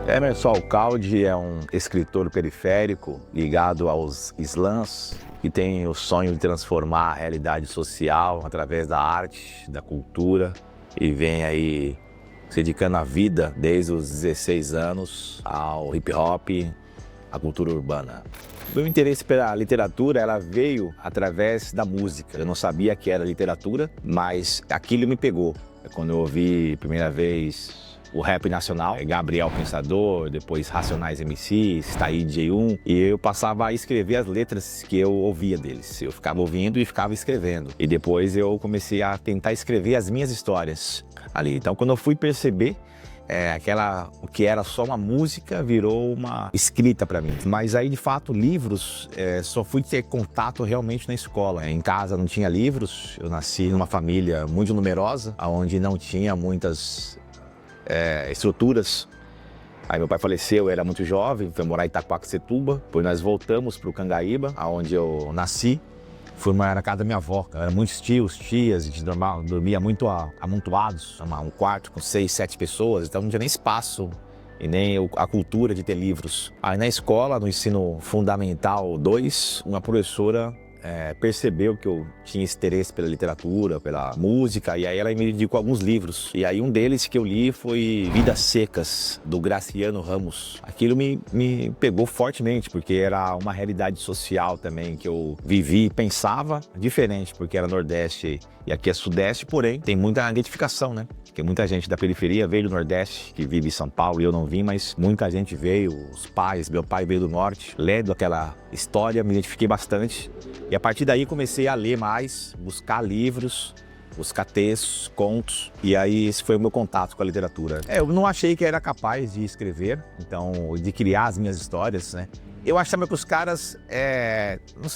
Emerson Alcalde é um escritor periférico ligado aos slams que tem o sonho de transformar a realidade social através da arte, da cultura e vem aí se dedicando a vida desde os 16 anos ao hip hop, à cultura urbana. Meu interesse pela literatura ela veio através da música. Eu não sabia que era literatura, mas aquilo me pegou. Quando eu ouvi a primeira vez o rap nacional, Gabriel Pensador, depois Racionais MCs, Taí J1, e eu passava a escrever as letras que eu ouvia deles. Eu ficava ouvindo e ficava escrevendo. E depois eu comecei a tentar escrever as minhas histórias ali. Então quando eu fui perceber, o que era só uma música virou uma escrita para mim. Mas aí, de fato, livros, só fui ter contato realmente na escola. Em casa não tinha livros, eu nasci numa família muito numerosa, onde não tinha muitas estruturas. Aí meu pai faleceu, eu era muito jovem, foi morar em Itaquaquecetuba, depois nós voltamos para o Cangaíba, onde eu nasci. Fui morar na casa da minha avó, eram muitos tios, tias, a gente dormia muito amontoados, um quarto com 6, 7 pessoas, então não tinha nem espaço e nem a cultura de ter livros. Aí na escola, no ensino fundamental 2, uma professora percebeu que eu tinha esse interesse pela literatura, pela música, e aí ela me indicou alguns livros. E aí um deles que eu li foi Vidas Secas, do Graciliano Ramos. Aquilo me pegou fortemente, porque era uma realidade social também que eu vivi e pensava diferente, porque era Nordeste e aqui é Sudeste, porém tem muita identificação, né? Porque muita gente da periferia veio do Nordeste, que vive em São Paulo, e eu não vim, mas muita gente veio, os pais, meu pai veio do Norte, lendo aquela história, me identifiquei bastante. E a partir daí comecei a ler mais, buscar livros, buscar textos, contos, e aí esse foi o meu contato com a literatura. Eu não achei que era capaz de escrever, então, de criar as minhas histórias, né? Eu achava que os caras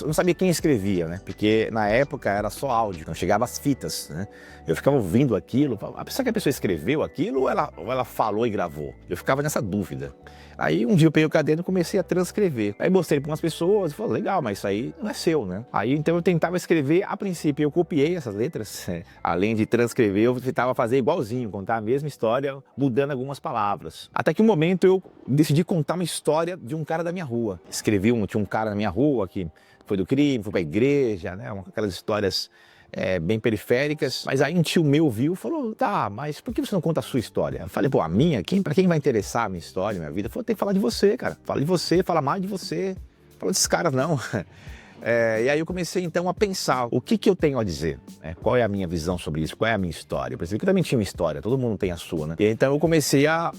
não sabia quem escrevia, né? Porque na época era só áudio, não chegava as fitas, né? Eu ficava ouvindo aquilo, será que a pessoa escreveu aquilo ou ela falou e gravou? Eu ficava nessa dúvida. Aí um dia eu peguei o caderno e comecei a transcrever. Aí mostrei para umas pessoas e falei, legal, mas isso aí não é seu, né? Aí então eu tentava escrever, a princípio eu copiei essas letras, além de transcrever, eu tentava fazer igualzinho, contar a mesma história, mudando algumas palavras. Até que um momento eu decidi contar uma história de um cara da minha rua. Tinha um cara na minha rua que foi do crime, foi pra igreja, né? Aquelas histórias bem periféricas. Mas aí um tio meu viu e falou, tá, mas por que você não conta a sua história? Eu falei, pô, a minha? Pra quem vai interessar a minha história, a minha vida? Ele falou, tem que falar de você, cara. Fala de você, fala mais de você. Fala desses caras, não. E aí eu comecei então a pensar, o que eu tenho a dizer? Qual é a minha visão sobre isso? Qual é a minha história? Eu percebi que eu também tinha uma história, todo mundo tem a sua, né? E então eu comecei a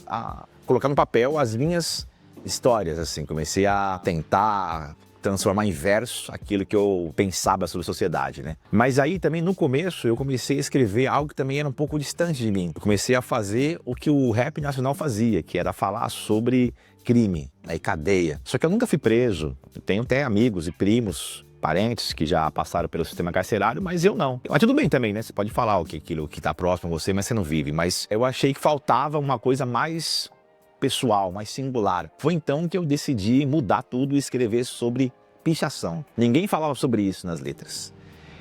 colocar no papel as minhas histórias, assim. Comecei a tentar transformar em verso aquilo que eu pensava sobre a sociedade, né? Mas aí também no começo eu comecei a escrever algo que também era um pouco distante de mim. Eu comecei a fazer o que o rap nacional fazia, que era falar sobre crime, né, e cadeia. Só que eu nunca fui preso. Eu tenho até amigos e primos, parentes que já passaram pelo sistema carcerário, mas eu não. Mas tudo bem também, né? Você pode falar aquilo que tá próximo a você, mas você não vive. Mas eu achei que faltava uma coisa mais pessoal, mais singular. Foi então que eu decidi mudar tudo e escrever sobre pichação. Ninguém falava sobre isso nas letras.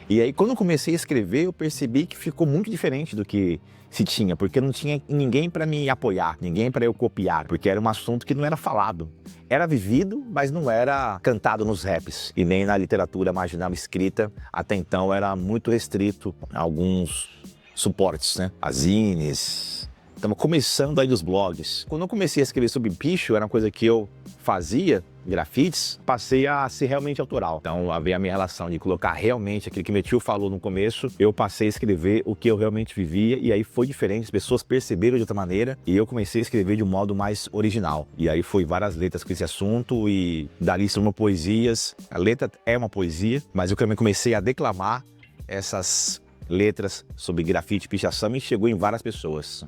E aí quando eu comecei a escrever, eu percebi que ficou muito diferente do que se tinha, porque não tinha ninguém para me apoiar, ninguém para eu copiar, porque era um assunto que não era falado. Era vivido, mas não era cantado nos raps e nem na literatura marginal escrita. Até então era muito restrito a alguns suportes, né? As zines. Estamos começando aí dos blogs. Quando eu comecei a escrever sobre picho, era uma coisa que eu fazia, grafites, passei a ser realmente autoral. Então, havia a minha relação de colocar realmente aquilo que meu tio falou no começo, eu passei a escrever o que eu realmente vivia, e aí foi diferente, as pessoas perceberam de outra maneira, e eu comecei a escrever de um modo mais original. E aí foi várias letras com esse assunto, e dali são poesias. A letra é uma poesia, mas eu também comecei a declamar essas letras sobre grafite e pichação e chegou em várias pessoas.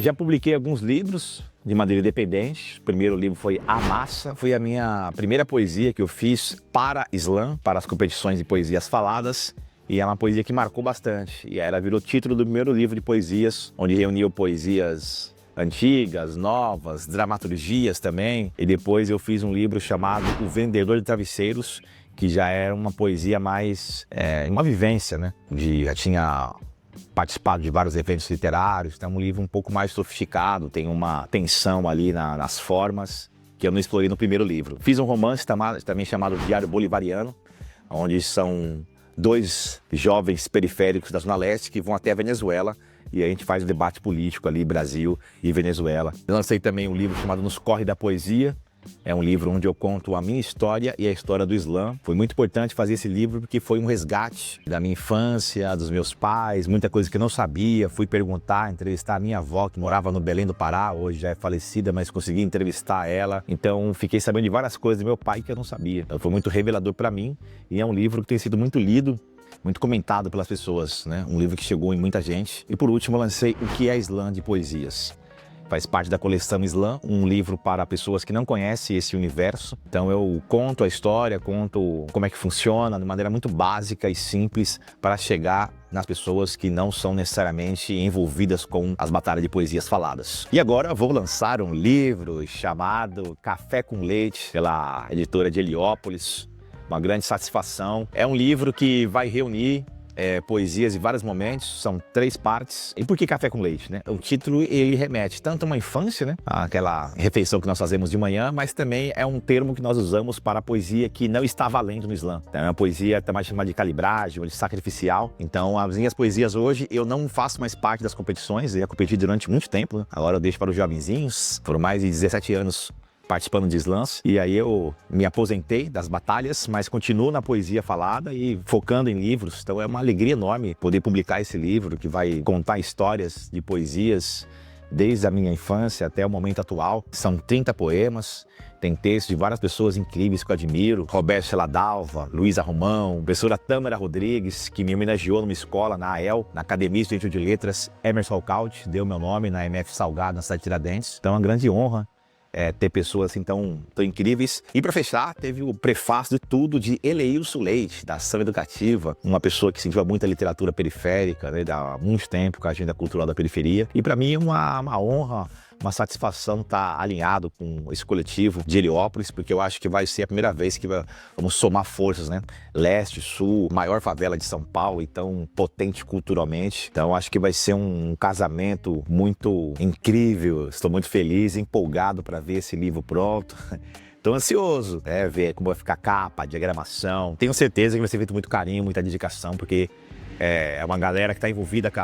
Já publiquei alguns livros de maneira independente. O primeiro livro foi A Massa, foi a minha primeira poesia que eu fiz para slam, para as competições de poesias faladas, e é uma poesia que marcou bastante. E ela virou título do primeiro livro de poesias, onde reuniu poesias antigas, novas, dramaturgias também. E depois eu fiz um livro chamado O Vendedor de Travesseiros, que já era uma poesia mais, uma vivência, né? Já tinha participado de vários eventos literários. Então é um livro um pouco mais sofisticado, tem uma tensão ali nas formas que eu não explorei no primeiro livro. Fiz um romance também chamado Diário Bolivariano, onde são 2 jovens periféricos da Zona Leste que vão até a Venezuela e a gente faz um debate político ali, Brasil e Venezuela. Eu lancei também um livro chamado Nos Corre da Poesia. É um livro onde eu conto a minha história e a história do Islã. Foi muito importante fazer esse livro porque foi um resgate da minha infância, dos meus pais, muita coisa que eu não sabia. Fui perguntar, entrevistar a minha avó, que morava no Belém do Pará, hoje já é falecida, mas consegui entrevistar ela. Então fiquei sabendo de várias coisas do meu pai que eu não sabia. Então, foi muito revelador para mim e é um livro que tem sido muito lido, muito comentado pelas pessoas, né? Um livro que chegou em muita gente. E por último eu lancei O que é Islã de Poesias. Faz parte da coleção Islã, um livro para pessoas que não conhecem esse universo. Então eu conto a história, conto como é que funciona, de maneira muito básica e simples, para chegar nas pessoas que não são necessariamente envolvidas com as batalhas de poesias faladas. E agora eu vou lançar um livro chamado Café com Leite, pela editora de Heliópolis. Uma grande satisfação. É um livro que vai reunir poesias em vários momentos, são 3 partes. E por que café com leite, né? O título, ele remete tanto a uma infância, né? Aquela refeição que nós fazemos de manhã, mas também é um termo que nós usamos para a poesia que não está valendo no Islã. Então, é uma poesia também chamada de calibragem, ou de sacrificial. Então, as minhas poesias hoje, eu não faço mais parte das competições, eu ia competir durante muito tempo, né? Agora eu deixo para os jovenzinhos, foram mais de 17 anos participando de slams, e aí eu me aposentei das batalhas, mas continuo na poesia falada e focando em livros. Então é uma alegria enorme poder publicar esse livro que vai contar histórias de poesias desde a minha infância até o momento atual. São 30 poemas, tem textos de várias pessoas incríveis que eu admiro: Roberto Celadalva, Luísa Romão, professora Tâmara Rodrigues, que me homenageou numa escola na AEL, na Academia Estudantil de Letras, Emerson Alcalde, deu meu nome na MF Salgado, na cidade de Tiradentes. Então é uma grande honra ter pessoas assim tão incríveis. E para fechar, teve o prefácio de tudo de Eleilson Leite, da Ação Educativa, uma pessoa que incentiva muita literatura periférica, né, há muito tempo com a agenda cultural da periferia. E para mim é uma honra, uma satisfação estar alinhado com esse coletivo de Heliópolis, porque eu acho que vai ser a primeira vez que vamos somar forças, né? Leste, Sul, maior favela de São Paulo, e tão potente culturalmente. Então acho que vai ser um casamento muito incrível. Estou muito feliz, empolgado para ver esse livro pronto. Estou ansioso, ver como vai ficar a capa, a diagramação. Tenho certeza que vai ser feito muito carinho, muita dedicação, porque é uma galera que está envolvida com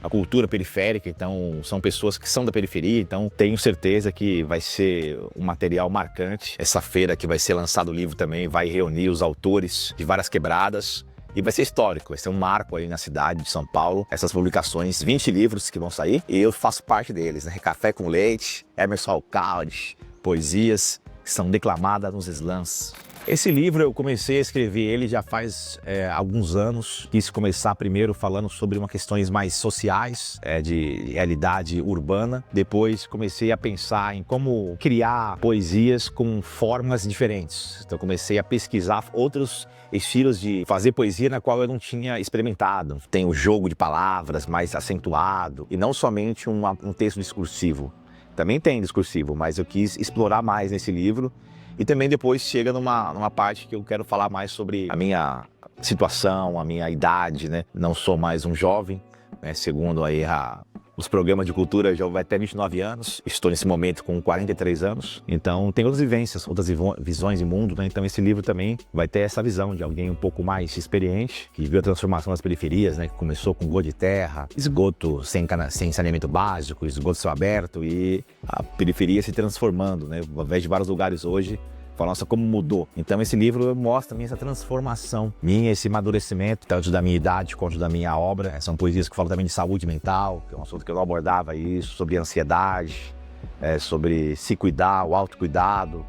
a cultura periférica, então são pessoas que são da periferia, então tenho certeza que vai ser um material marcante. Essa feira que vai ser lançado o livro também vai reunir os autores de várias quebradas e vai ser histórico, vai ser um marco aí na cidade de São Paulo. Essas publicações, 20 livros que vão sair, e eu faço parte deles, né? Café com Leite, Emerson Alcalde, poesias que são declamadas nos slams. Esse livro eu comecei a escrever ele já faz alguns anos. Quis começar primeiro falando sobre umas questões mais sociais, de realidade urbana. Depois comecei a pensar em como criar poesias com formas diferentes. Então comecei a pesquisar outros estilos de fazer poesia na qual eu não tinha experimentado. Tem o jogo de palavras mais acentuado e não somente um texto discursivo. Também tem discursivo, mas eu quis explorar mais nesse livro. E também depois chega numa parte que eu quero falar mais sobre a minha situação, a minha idade, né? Não sou mais um jovem, né? Segundo aí os programas de cultura, já vai até 29 anos. Estou nesse momento com 43 anos. Então tem outras vivências, outras visões de mundo, né? Então esse livro também vai ter essa visão de alguém um pouco mais experiente, que viu a transformação das periferias, né? Que começou com gol de terra, esgoto sem saneamento básico, esgoto céu aberto, e a periferia se transformando, né? Ao invés de vários lugares hoje, fala, nossa, como mudou. Então esse livro mostra essa transformação minha, esse amadurecimento, tanto da minha idade quanto da minha obra. São poesias que falam também de saúde mental, que é um assunto que eu não abordava isso, sobre ansiedade, sobre se cuidar, o autocuidado.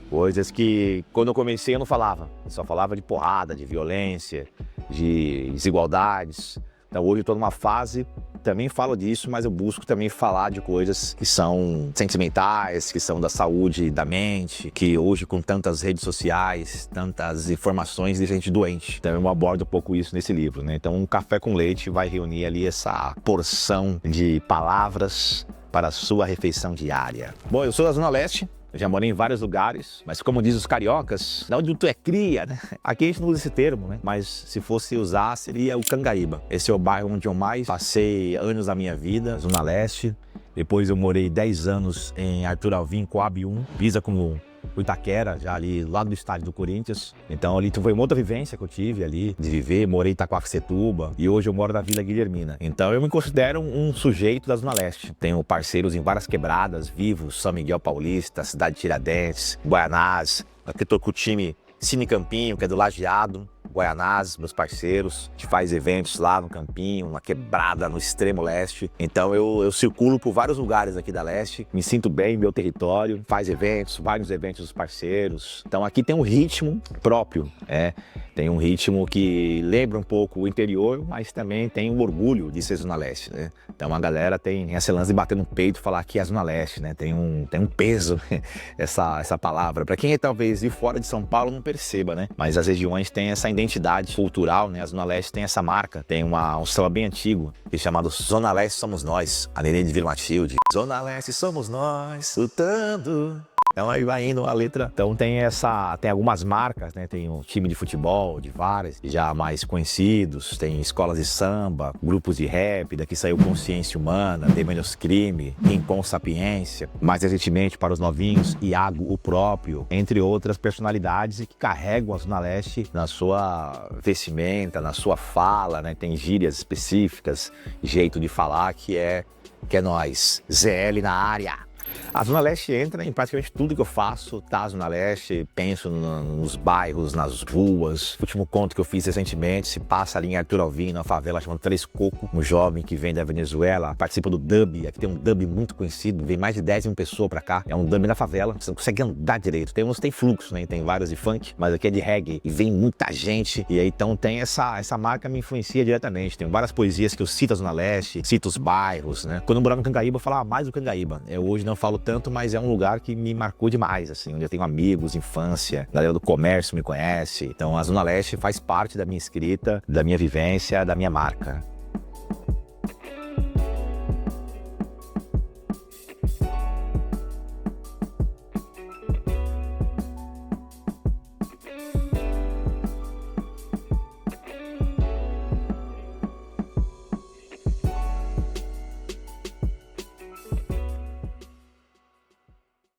Coisas que quando eu comecei eu não falava. Eu só falava de porrada, de violência, de desigualdades. Então hoje eu estou numa fase, também falo disso, mas eu busco também falar de coisas que são sentimentais, que são da saúde da mente, que hoje com tantas redes sociais, tantas informações, deixa a gente doente. Então eu abordo um pouco isso nesse livro, né? Então um Café com Leite vai reunir ali essa porção de palavras para a sua refeição diária. Bom, eu sou da Zona Leste, Eu já morei em vários lugares, mas como diz os cariocas, da onde tu é cria, né? Aqui a gente não usa esse termo, né? Mas se fosse usar, seria o Cangaíba. Esse é o bairro onde eu mais passei anos da minha vida, Zona Leste. Depois eu morei 10 anos em Arthur Alvim, Coab 1, Pisa como Itaquera, já ali lá do estádio do Corinthians. Então ali foi uma outra vivência que eu tive ali, de viver, morei em Itaquaquecetuba e hoje eu moro na Vila Guilhermina. Então eu me considero um sujeito da Zona Leste. Tenho parceiros em várias quebradas, Vivos, São Miguel Paulista, Cidade de Tiradentes, Guaianás. Aqui tô com o time Cine Campinho, que é do Lajeado. Guaianás, meus parceiros, a gente faz eventos lá no Campinho, uma quebrada no extremo leste. Então eu circulo por vários lugares aqui da leste, me sinto bem em meu território, faz eventos, vários eventos dos parceiros. Então aqui tem um ritmo próprio, tem um ritmo que lembra um pouco o interior, mas também tem um orgulho de ser Zona Leste, né? Então a galera tem essa lance de bater no peito e falar que é a Zona Leste, né? Tem um peso essa palavra. Para quem é talvez de fora de São Paulo não perceba, né? Mas as regiões têm essa identidade cultural, né? A Zona Leste tem essa marca, tem um samba bem antigo, que é chamado Zona Leste Somos Nós, a Nenê de Vila Matilde. Zona Leste somos nós, lutando. Então aí vai indo a letra. Então tem algumas marcas, né? Tem um time de futebol, de várias, já mais conhecidos, tem escolas de samba, grupos de rap, daqui saiu Consciência Humana, Tem Menos Crime, Rincon Sapiência, mais recentemente para os novinhos, Iago o próprio, entre outras personalidades que carregam a Zona Leste na sua vestimenta, na sua fala, né? Tem gírias específicas, jeito de falar que é nós, ZL na área. A Zona Leste entra em praticamente tudo que eu faço, tá? A Zona Leste, penso nos bairros, nas ruas. O último conto que eu fiz recentemente se passa ali em Arthur Alvim, numa favela chamada Três Coco. Um jovem que vem da Venezuela, participa do dub. Aqui tem um dub muito conhecido, vem mais de 10 mil pessoas pra cá. É um dub na favela, você não consegue andar direito. Tem uns tem fluxo, né? Tem vários de funk, mas aqui é de reggae e vem muita gente. E aí então tem essa marca me influencia diretamente. Tem várias poesias que eu cito a Zona Leste, cito os bairros, né? Quando eu morava no Cangaíba, eu falava mais do Cangaíba. Eu hoje não falo tanto, mas é um lugar que me marcou demais, assim, onde eu tenho amigos, infância, a galera do comércio me conhece. Então a Zona Leste faz parte da minha escrita, da minha vivência, da minha marca.